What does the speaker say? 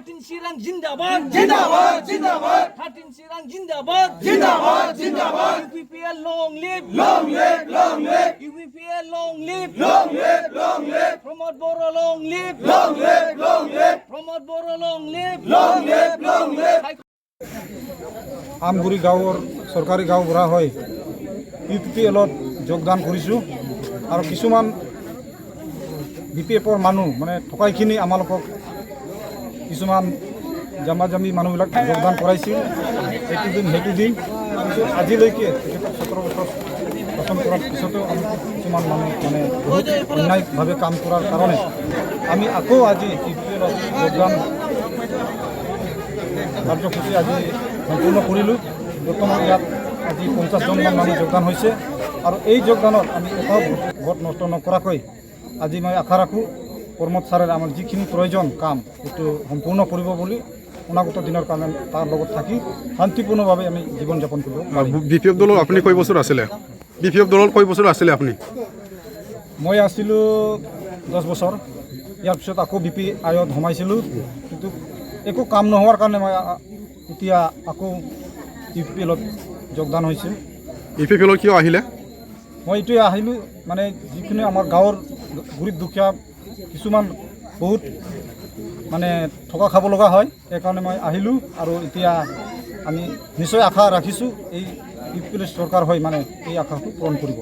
13 Sirang Jindabad, জিন্দাবাদ জিন্দাবাদ 13 Sirang Jindabad, জিন্দাবাদ জিন্দাবাদ UPPL long live, long live long live UPPL long live, long live long live Pramod Bora long live, long live long live Pramod Bora long live, long live long live Amguri গাঁৱৰ চৰকাৰী গাঁও বুঢ়া হৈ UPPLত যোগদান কৰিছোঁ আৰু কিছুমান BPFৰ মানুহ মানে থকাইখিনি আমালোকক কিছুমান জামা-জামি মানুহবিলাক যোগদান কৰাইছিল সেইটো দিন কিন্তু আজিলৈকে তেখেতক 17 বছৰ শাসন কৰাৰ পিছতো আমি কিছুমান মানুহ মানে বহুত অন্যায়ভাৱে কাম কৰাৰ কাৰণে আমি আকৌ আজি UPPLত যোগদান কাৰ্যসূচী আজি সম্পূৰ্ণ কৰিলোঁ। বৰ্তমান ইয়াত আজি 50জনমান মানুহ যোগদান হৈছে আৰু এই যোগদানত আমি এটাও ভোট নষ্ট নকৰাকৈ আজি মই আশা ৰাখোঁ প্ৰমোদ ছাৰে আমাৰ যিখিনি প্ৰয়োজন কাম সেইটো সম্পূৰ্ণ কৰিব বুলি অনাগত দিনৰ কাৰণে তাৰ লগত থাকি শান্তিপূৰ্ণভাৱে আমি জীৱন যাপন কৰিব পাৰিম। BPF দলৰ আপুনি কয় বছৰ আছিলে BPF দলৰ কয় বছৰ আছিলে আপুনি মই আছিলোঁ 10 বছৰ ইয়াৰ পিছত আকৌ BPIত সোমাইছিলোঁ কিন্তু একো কাম নোহোৱাৰ কাৰণে মই এতিয়া আকৌ UPPLত যোগদান হৈছোঁ। UPPLত কিয় আহিলে মই এইটোৱে আহিলোঁ মানে যিখিনি আমাৰ গাঁৱৰ গৰীব দুখীয়া কিছুমান বহুত মানে থকা খাব লগা হয় সেইকাৰণে মই আহিলোঁ আৰু এতিয়া আমি নিশ্চয় আশা ৰাখিছোঁ এই UPPL চৰকাৰ হৈ মানে এই আশাটো পূৰণ কৰিব।